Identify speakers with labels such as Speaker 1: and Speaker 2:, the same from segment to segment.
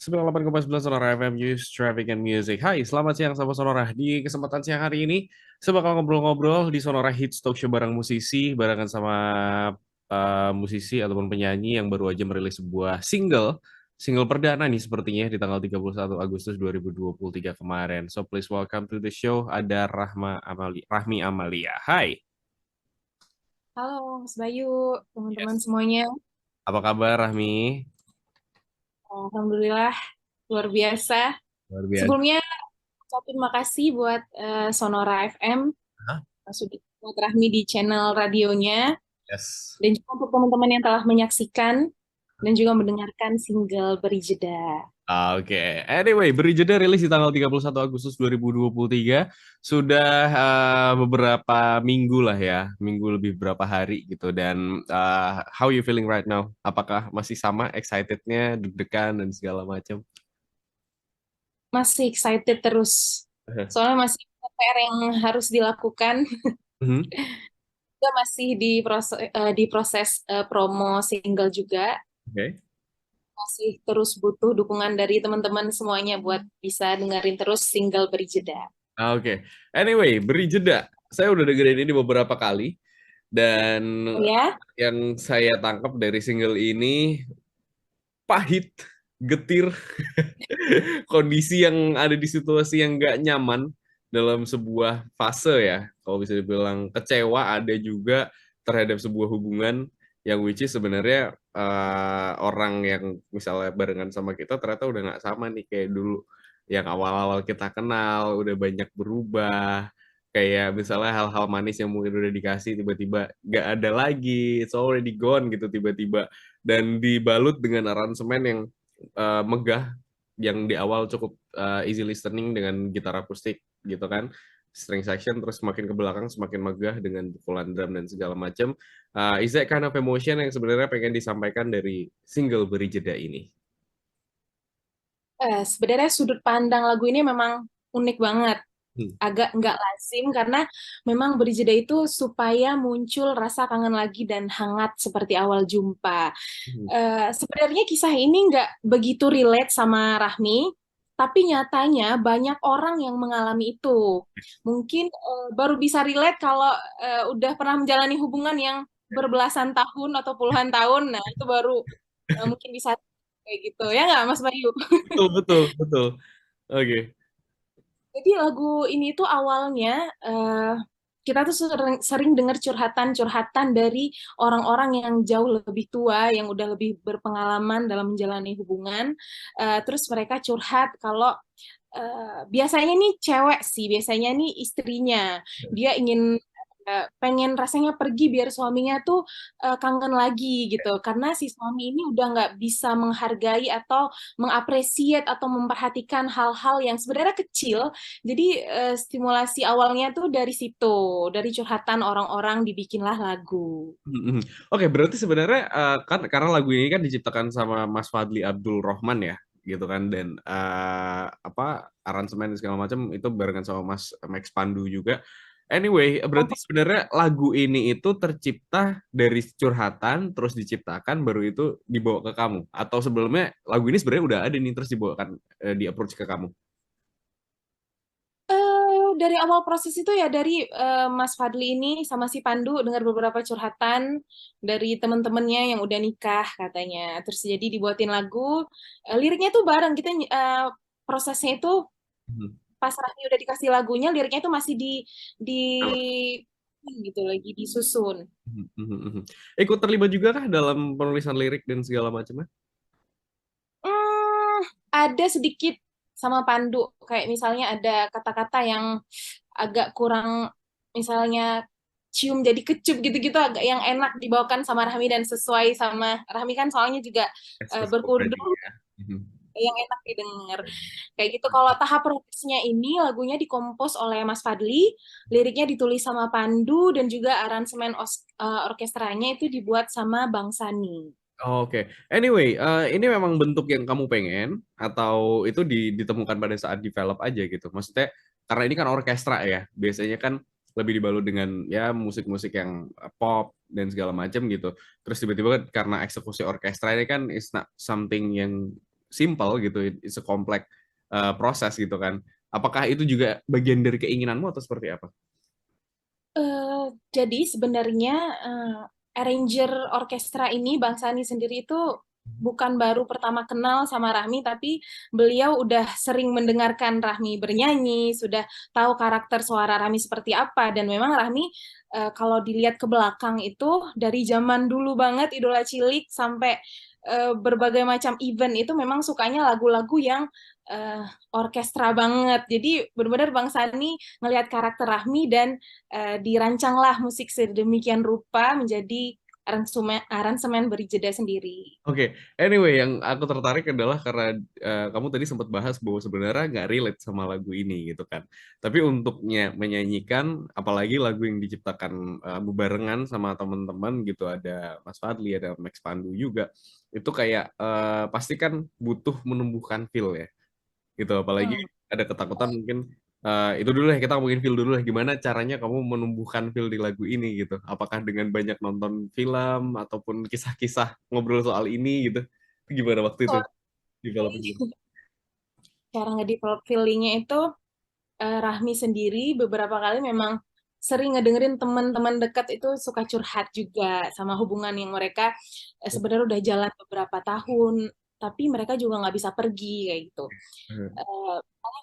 Speaker 1: 98,9 Sonora FM News, Traffic and Music. Hai, selamat siang sahabat Sonora. Di kesempatan siang hari ini, saya bakal ngobrol-ngobrol di Sonora Hits Talk Show bareng musisi, barengan sama musisi ataupun penyanyi yang baru aja merilis sebuah single perdana nih sepertinya di tanggal 31 Agustus 2023 kemarin. So please welcome to the show, ada Rahmi Amalia. Hai,
Speaker 2: Halo Mas Bayu, teman-teman semuanya.
Speaker 1: apa kabar Rahmi?
Speaker 2: Alhamdulillah, luar biasa.
Speaker 1: Luar biasa.
Speaker 2: Sebelumnya, ucapin makasih buat Sonora FM,
Speaker 1: Hah?
Speaker 2: sudah buat Rahmi di channel radionya,
Speaker 1: Yes.
Speaker 2: dan juga untuk teman-teman yang telah menyaksikan dan juga mendengarkan single Beri Jeda.
Speaker 1: Oke, anyway, Beri Jeda rilis di tanggal 31 Agustus 2023. Sudah beberapa minggu lah ya, minggu lebih beberapa hari gitu. Dan how you feeling right now? Apakah masih sama excitednya, deg-degan dan segala macam?
Speaker 2: Masih excited terus, soalnya masih ada PR yang harus dilakukan.
Speaker 1: Mhm.
Speaker 2: Juga masih di proses promo single juga.
Speaker 1: Oke.
Speaker 2: Masih terus butuh dukungan dari teman-teman semuanya buat bisa dengerin terus single Beri Jeda.
Speaker 1: Oke. Anyway, Beri Jeda. Saya udah dengerin ini beberapa kali dan
Speaker 2: Oh ya?
Speaker 1: yang saya tangkap dari single ini pahit, getir, kondisi yang ada di situasi yang nggak nyaman dalam sebuah fase ya. Kalau bisa dibilang kecewa ada juga terhadap sebuah hubungan yang which is sebenarnya orang yang misalnya barengan sama kita ternyata udah nggak sama nih kayak dulu. Yang awal-awal kita kenal udah banyak berubah. Kayak misalnya hal-hal manis yang mungkin udah dikasih tiba-tiba nggak ada lagi, it's already gone gitu tiba-tiba. Dan dibalut dengan aransemen yang megah yang di awal cukup easy listening dengan gitar akustik gitu kan, string section, terus semakin ke belakang semakin megah dengan pukulan drum dan segala macam. Is that kind of emotion yang sebenarnya pengen disampaikan dari single Beri Jeda ini?
Speaker 2: Sebenarnya sudut pandang lagu ini memang unik banget.
Speaker 1: Hmm.
Speaker 2: Agak nggak lazim karena memang Beri Jeda itu supaya muncul rasa kangen lagi dan hangat seperti awal jumpa.
Speaker 1: Hmm.
Speaker 2: Sebenarnya kisah ini nggak begitu relate sama Rahmi, tapi nyatanya banyak orang yang mengalami itu. Mungkin baru bisa relate kalau udah pernah menjalani hubungan yang berbelasan tahun atau puluhan tahun. Nah, itu baru mungkin bisa kayak gitu. Ya nggak, Mas Bayu?
Speaker 1: Betul, betul, betul. Oke.
Speaker 2: Jadi lagu ini tuh awalnya kita tuh sering dengar curhatan-curhatan dari orang-orang yang jauh lebih tua, yang udah lebih berpengalaman dalam menjalani hubungan. Terus mereka curhat kalau biasanya nih cewek sih, biasanya nih istrinya, dia ingin pengen rasanya pergi biar suaminya tuh kangen lagi gitu karena si suami ini udah nggak bisa menghargai atau mengapresiat atau memperhatikan hal-hal yang sebenarnya kecil. Jadi stimulasi awalnya tuh dari situ, dari curhatan orang-orang dibikinlah lagu.
Speaker 1: Mhm. Oke, berarti sebenarnya kan karena lagu ini kan diciptakan sama Mas Fadli Abdul Rahman ya, gitu kan, dan apa aransemen dan segala macam itu barengan sama Mas Max Pandu juga. Anyway, berarti sebenarnya lagu ini itu tercipta dari curhatan, terus diciptakan, baru itu dibawa ke kamu. Atau sebelumnya lagu ini sebenarnya udah ada nih, terus dibawakan di approach ke kamu.
Speaker 2: Dari awal proses itu ya dari Mas Fadli ini sama si Pandu dengar beberapa curhatan dari teman-temannya yang udah nikah katanya. Terus jadi dibuatin lagu, liriknya tuh bareng kita prosesnya itu
Speaker 1: Mhm.
Speaker 2: pas Raffi udah dikasih lagunya, liriknya itu masih di gitu lagi disusun.
Speaker 1: Mhm, mhm, mhm. Ikut terlibat juga kah dalam penulisan lirik dan segala macamnya?
Speaker 2: Hmm, ada sedikit sama Pandu, kayak misalnya ada kata-kata yang agak kurang, misalnya cium jadi kecup gitu-gitu, agak yang enak dibawakan sama Rahmi dan sesuai sama Rahmi kan soalnya juga
Speaker 1: Express
Speaker 2: berkurung
Speaker 1: already ya. Mhm.
Speaker 2: yang enak didengar. Kayak gitu. Kalau tahap prosesnya ini lagunya dikompos oleh Mas Fadli, liriknya ditulis sama Pandu dan juga aransemen orkestranya itu dibuat sama Bang Sani.
Speaker 1: Oke, anyway, ini memang bentuk yang kamu pengen atau itu ditemukan pada saat develop aja gitu? Maksudnya karena ini kan orkestra ya, biasanya kan lebih dibalut dengan ya musik-musik yang pop dan segala macam gitu. Terus tiba-tiba kan karena eksekusi orkestra ini kan is not something yang simple gitu, it's a complex proses gitu kan. Apakah itu juga bagian dari keinginanmu atau seperti apa?
Speaker 2: Eh, jadi sebenarnya arranger orkestra ini Bang Sani sendiri itu bukan baru pertama kenal sama Rahmi, tapi beliau udah sering mendengarkan Rahmi bernyanyi, sudah tahu karakter suara Rahmi seperti apa, dan memang Rahmi kalau dilihat ke belakang itu dari zaman dulu banget Idola Cilik sampai berbagai macam event itu memang sukanya lagu-lagu yang eh, orkestra banget. Jadi benar-benar Bang Sani ngelihat karakter Rahmi dan dirancanglah musik sedemikian rupa menjadi aransemen, aransemen Beri Jeda sendiri.
Speaker 1: Oke, anyway, yang aku tertarik adalah karena kamu tadi sempat bahas bahwa sebenarnya nggak relate sama lagu ini gitu kan. Tapi untuknya menyanyikan, apalagi lagu yang diciptakan bebarengan sama teman-teman gitu, ada Mas Fadli, ada Max Pandu juga, itu kayak pasti kan butuh menumbuhkan feel ya gitu. Apalagi
Speaker 2: Hmm.
Speaker 1: ada ketakutan mungkin itu dulu ya, kita ngomongin feel dulu lah. Gimana caranya kamu menumbuhkan feel di lagu ini gitu? Apakah dengan banyak nonton film ataupun kisah-kisah ngobrol soal ini gitu? Itu gimana waktu itu developing gitu?
Speaker 2: Cara ngedevelop feelingnya itu Rahmi sendiri beberapa kali memang sering ngedengerin teman-teman dekat itu suka curhat juga sama hubungan yang mereka sebenarnya udah jalan beberapa tahun, tapi mereka juga nggak bisa pergi kayak gitu.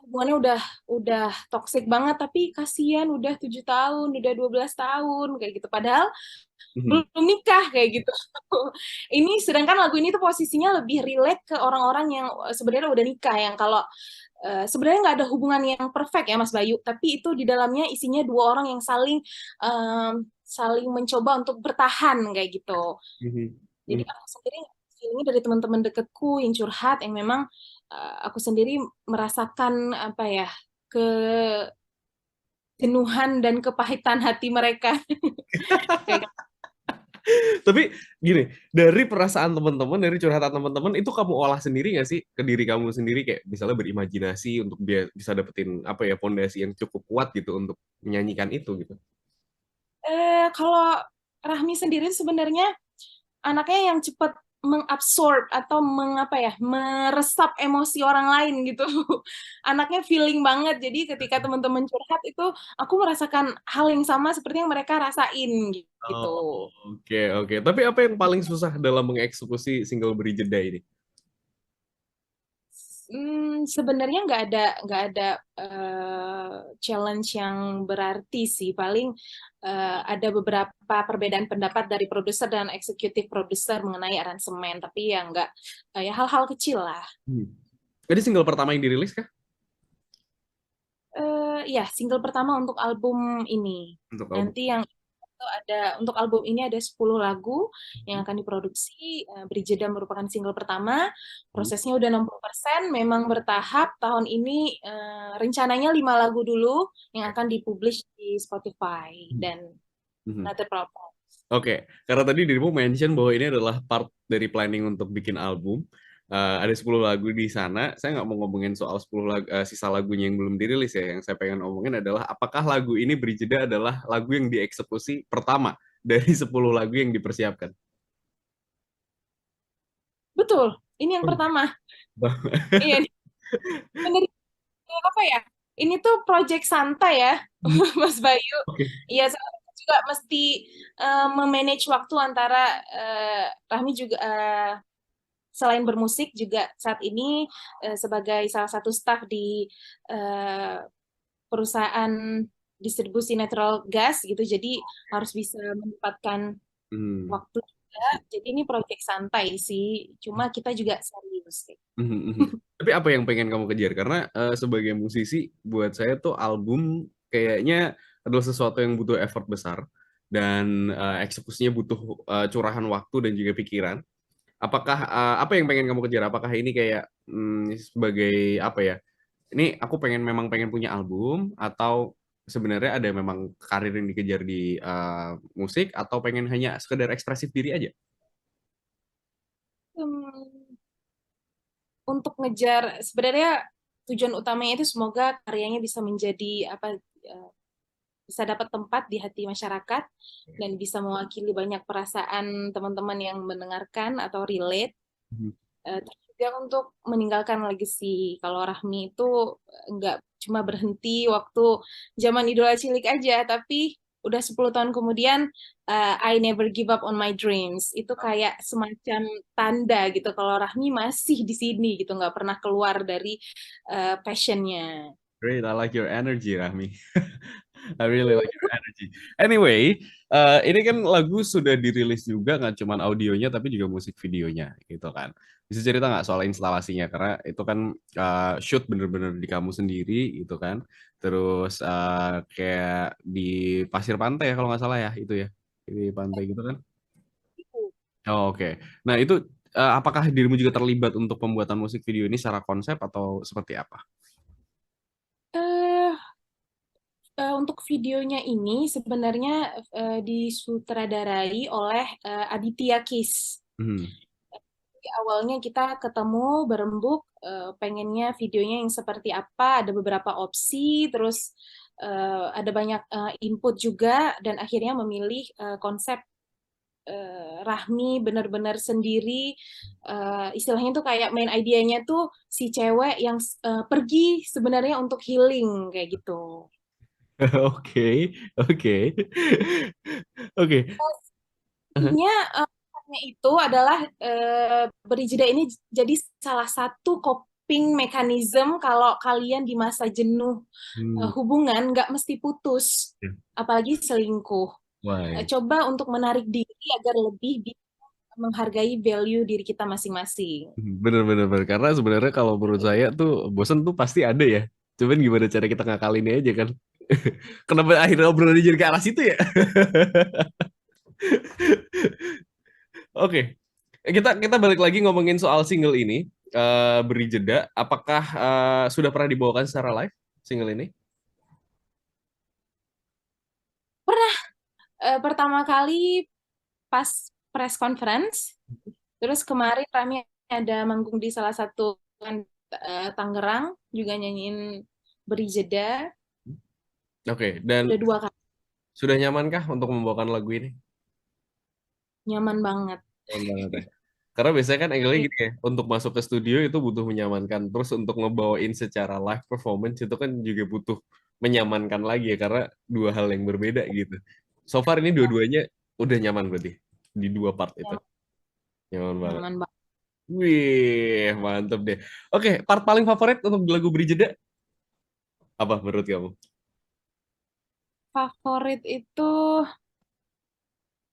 Speaker 2: Hubungannya udah toxic banget, tapi kasihan udah 7 tahun, udah 12 tahun kayak gitu. Padahal
Speaker 1: Mhm.
Speaker 2: belum nikah kayak gitu. Ini sedangkan lagu ini tuh posisinya lebih relate ke orang-orang yang sebenarnya udah nikah, yang kalau sebenarnya nggak ada hubungan yang perfect ya Mas Bayu, tapi itu di dalamnya isinya dua orang yang saling saling mencoba untuk bertahan kayak gitu.
Speaker 1: Mhm.
Speaker 2: Jadi
Speaker 1: Mhm.
Speaker 2: aku sendiri feelingnya dari teman-teman deketku yang curhat, yang memang aku sendiri merasakan apa ya, kejenuhan dan kepahitan hati mereka. Kayak
Speaker 1: Tapi gini, dari perasaan teman-teman, dari curhatan teman-teman, itu kamu olah sendiri nggak sih ke diri kamu sendiri, kayak misalnya berimajinasi untuk bisa dapetin apa ya, fondasi yang cukup kuat gitu untuk menyanyikan itu gitu.
Speaker 2: kalau Rahmi sendiri sebenarnya anaknya yang cepat mengabsorb atau mengapa ya, meresap emosi orang lain gitu. Anaknya feeling banget. Jadi ketika teman-teman curhat itu aku merasakan hal yang sama seperti yang mereka rasain gitu.
Speaker 1: Oh, oke, oke. Tapi apa yang paling susah dalam mengeksekusi single Beri Jeda ini?
Speaker 2: Sebenarnya nggak ada challenge yang berarti sih. Paling ada beberapa perbedaan pendapat dari produser dan eksekutif produser mengenai aransemen, tapi ya nggak ya hal-hal kecil lah.
Speaker 1: Hmm. Jadi single pertama yang dirilis kah?
Speaker 2: Ya, single pertama untuk album ini.
Speaker 1: Untuk album.
Speaker 2: Nanti yang itu ada untuk album ini ada 10 lagu yang akan diproduksi. Beri Jeda merupakan single pertama.
Speaker 1: Hmm.
Speaker 2: Prosesnya udah 60%, memang bertahap. Tahun ini rencananya 5 lagu dulu yang akan dipublish di Spotify dan
Speaker 1: Hmm.
Speaker 2: another platform.
Speaker 1: Oke, karena tadi dirimu mention bahwa ini adalah part dari planning untuk bikin album. Ada 10 lagu di sana. Saya nggak mau ngomongin soal 10 lagu, sisa lagunya yang belum dirilis ya. Yang saya pengen ngomongin adalah apakah lagu ini Beri Jeda adalah lagu yang dieksekusi pertama dari 10 lagu yang dipersiapkan.
Speaker 2: Betul, ini yang
Speaker 1: Oh,
Speaker 2: pertama. Iya, bener apa ya? Ini tuh project santai ya, Mas Bayu.
Speaker 1: oke.
Speaker 2: Iya, saya juga mesti memanage waktu antara Rahmi juga selain bermusik juga saat ini sebagai salah satu staff di eh, perusahaan distribusi natural gas gitu. Jadi harus bisa menempatkan
Speaker 1: Hmm.
Speaker 2: waktu juga. Jadi ini project santai sih, cuma kita juga serius.
Speaker 1: Mhm, mhm. Tapi apa yang pengen kamu kejar? Karena sebagai musisi, buat saya tuh album kayaknya adalah sesuatu yang butuh effort besar dan eksekusinya butuh curahan waktu dan juga pikiran. Apakah apa yang pengen kamu kejar? Apakah ini kayak sebagai apa ya? Ini aku memang pengen punya album atau sebenarnya ada memang karir yang dikejar di musik atau pengen hanya sekedar ekspresif diri aja?
Speaker 2: Hmm, untuk ngejar sebenarnya tujuan utamanya itu semoga karyanya bisa menjadi apa eh, bisa dapat tempat di hati masyarakat dan bisa mewakili banyak perasaan teman-teman yang mendengarkan atau relate.
Speaker 1: Mhm.
Speaker 2: dia untuk meninggalkan legacy. Kalau Rahmi itu nggak cuma berhenti waktu zaman Idola Cilik aja, tapi udah 10 tahun kemudian I never give up on my dreams. Itu kayak semacam tanda gitu kalau Rahmi masih di sini gitu, nggak pernah keluar dari passionnya.
Speaker 1: Great, I like your energy, Rahmi. I really like your energy. Anyway, ini kan lagu sudah dirilis juga nggak cuma audionya tapi juga musik videonya gitu kan. Bisa cerita nggak soal instalasinya? Karena itu kan shoot bener-bener di kamu sendiri gitu kan. Terus kayak di pasir pantai ya kalau nggak salah ya itu ya di pantai gitu kan. Oh, oke. Nah itu apakah dirimu juga terlibat untuk pembuatan musik video ini secara konsep atau seperti apa?
Speaker 2: Eh, untuk videonya ini sebenarnya disutradarai oleh Aditya Kis.
Speaker 1: Hmm.
Speaker 2: Awalnya kita ketemu berembuk, pengennya videonya yang seperti apa, ada beberapa opsi, terus ada banyak input juga, dan akhirnya memilih konsep Rahmi benar-benar sendiri. Istilahnya tuh kayak main idenya tuh si cewek yang pergi sebenarnya untuk healing kayak gitu.
Speaker 1: Oke, oke, oke.
Speaker 2: Intinya itu adalah beri jeda ini jadi salah satu coping mechanism kalau kalian di masa jenuh
Speaker 1: Hmm.
Speaker 2: hubungan nggak mesti putus, apalagi selingkuh.
Speaker 1: Why?
Speaker 2: Coba untuk menarik diri agar lebih bisa menghargai value diri kita masing-masing.
Speaker 1: Bener-bener karena sebenarnya kalau menurut saya tuh bosan tuh pasti ada ya. Cuman gimana cara kita ngakalinnya aja kan. Kenapa akhirnya obrolannya jadi ke arah situ ya? Oke, kita balik lagi ngomongin soal single ini. Beri jeda. Apakah sudah pernah dibawakan secara live single ini?
Speaker 2: Pernah pertama kali pas press conference, terus kemarin kami ada manggung di salah satu Tangerang, juga nyanyiin Beri Jeda,
Speaker 1: Oke, dan
Speaker 2: udah 2 kali,
Speaker 1: sudah nyamankah untuk membawakan lagu ini?
Speaker 2: nyaman banget.
Speaker 1: Nyaman banget ya. Karena biasanya kan angle-nya
Speaker 2: Iya.
Speaker 1: gini ya, untuk masuk ke studio itu butuh menyamankan, terus untuk ngebawain secara live performance itu kan juga butuh menyamankan lagi ya, karena dua hal yang berbeda gitu. So far ini dua-duanya udah nyaman berarti di dua part itu,
Speaker 2: Nyaman,
Speaker 1: nyaman banget.
Speaker 2: nyaman banget.
Speaker 1: Wih, mantep deh. Oke, part paling favorit untuk lagu Beri Jeda apa menurut kamu?
Speaker 2: Favorit itu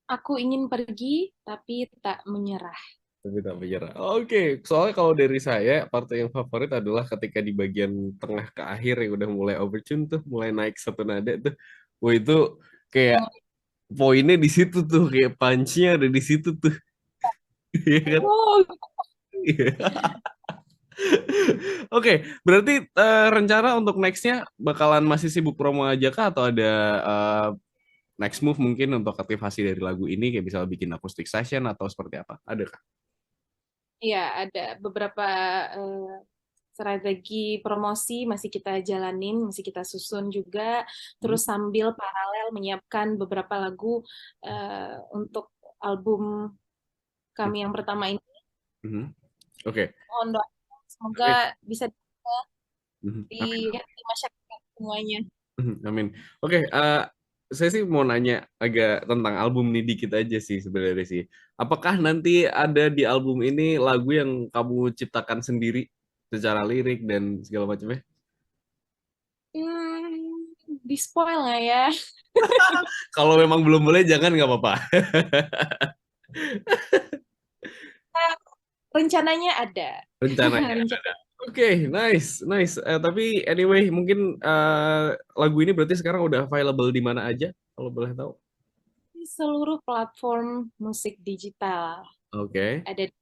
Speaker 2: Aku Ingin Pergi Tapi Tak Menyerah.
Speaker 1: Tapi tak menyerah. Oke, soalnya kalau dari saya, part yang favorit adalah ketika di bagian tengah ke akhir yang udah mulai overtune tuh, mulai naik satu nada tuh. Wah itu kayak poinnya di situ tuh, kayak punch-nya ada di situ tuh. Iya kan?
Speaker 2: Oh,
Speaker 1: Iya. Oke, berarti rencana untuk next-nya bakalan masih sibuk promo aja kah atau ada eh, next move mungkin untuk aktivasi dari lagu ini kayak misalnya bikin acoustic session atau seperti apa? Ada kah?
Speaker 2: iya, ada beberapa eh, strategi promosi masih kita jalanin, masih kita susun juga,
Speaker 1: Hmm?
Speaker 2: terus sambil paralel menyiapkan beberapa lagu untuk album kami yang pertama ini.
Speaker 1: Mhm. Oke.
Speaker 2: Mohon doa, semoga
Speaker 1: Amin.
Speaker 2: bisa
Speaker 1: Mhm.
Speaker 2: di hati masyarakat semuanya.
Speaker 1: Mhm, amin. Oke, saya sih mau nanya agak tentang album nih dikit aja sih sebenarnya sih. Apakah nanti ada di album ini lagu yang kamu ciptakan sendiri secara lirik dan segala macamnya?
Speaker 2: Di spoil nggak ya?
Speaker 1: Kalau memang belum boleh, jangan nggak apa-apa.
Speaker 2: Rencananya ada.
Speaker 1: Rencananya.
Speaker 2: Rencana
Speaker 1: Oke, nice, nice. Tapi anyway, mungkin lagu ini berarti sekarang udah available di mana aja, kalau boleh tahu.
Speaker 2: di seluruh platform musik digital.
Speaker 1: Oke.
Speaker 2: Ada di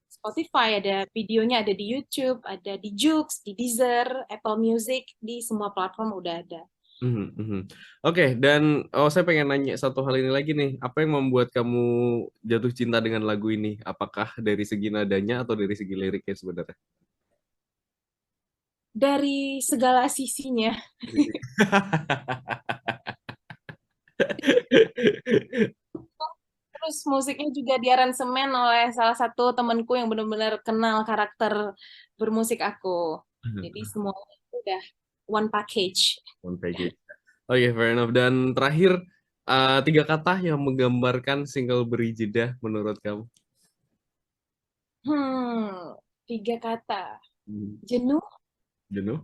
Speaker 2: Spotify, ada videonya, ada di YouTube, ada di Joox, di Deezer, Apple Music, di semua platform udah ada.
Speaker 1: Mhm, mhm. Oke, dan saya pengen nanya satu hal ini lagi nih. Apa yang membuat kamu jatuh cinta dengan lagu ini? Apakah dari segi nadanya atau dari segi liriknya sebenarnya?
Speaker 2: Dari segala sisinya. Terus Terus musiknya juga diaransemen oleh salah satu temanku yang benar-benar kenal karakter bermusik aku. Jadi semuanya itu udah one package.
Speaker 1: One package. Oke, fair enough. Dan terakhir, tiga kata yang menggambarkan single Beri Jeda menurut kamu.
Speaker 2: Tiga kata.
Speaker 1: Hmm,
Speaker 2: Jenuh,
Speaker 1: Jenuh,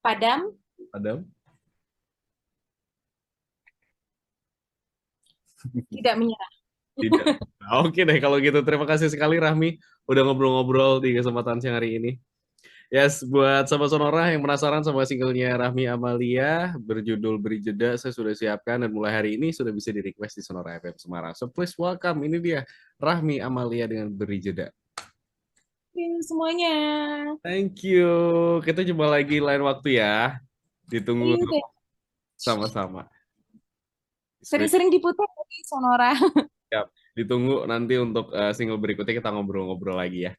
Speaker 2: padam,
Speaker 1: padam,
Speaker 2: tidak menyerah.
Speaker 1: tidak. Oke deh kalau gitu. Terima kasih sekali Rahmi udah ngobrol-ngobrol di kesempatan siang hari ini. Yes, buat sahabat Sonora yang penasaran sama singlenya Rahmi Amalia berjudul Beri Jeda, saya sudah siapkan dan mulai hari ini sudah bisa di-request di Sonora FM Semarang. So please welcome, ini dia Rahmi Amalia dengan Beri Jeda.
Speaker 2: Semuanya.
Speaker 1: Thank you. Kita jumpa lagi lain waktu ya. Ditunggu
Speaker 2: Iya deh.
Speaker 1: sama-sama.
Speaker 2: Sering-sering diputar di Sonora.
Speaker 1: Siap. Ditunggu nanti untuk single berikutnya kita ngobrol-ngobrol lagi ya.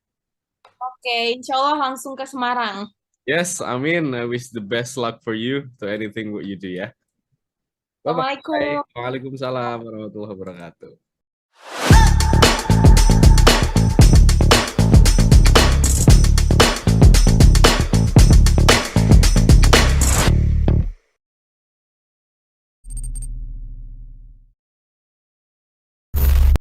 Speaker 2: Oke, insya Allah langsung ke Semarang.
Speaker 1: Yes, amin. I wish the best luck for you to anything what you do ya. Bye-bye.
Speaker 2: Assalamualaikum.
Speaker 1: Waalaikumsalam warahmatullahi wabarakatuh.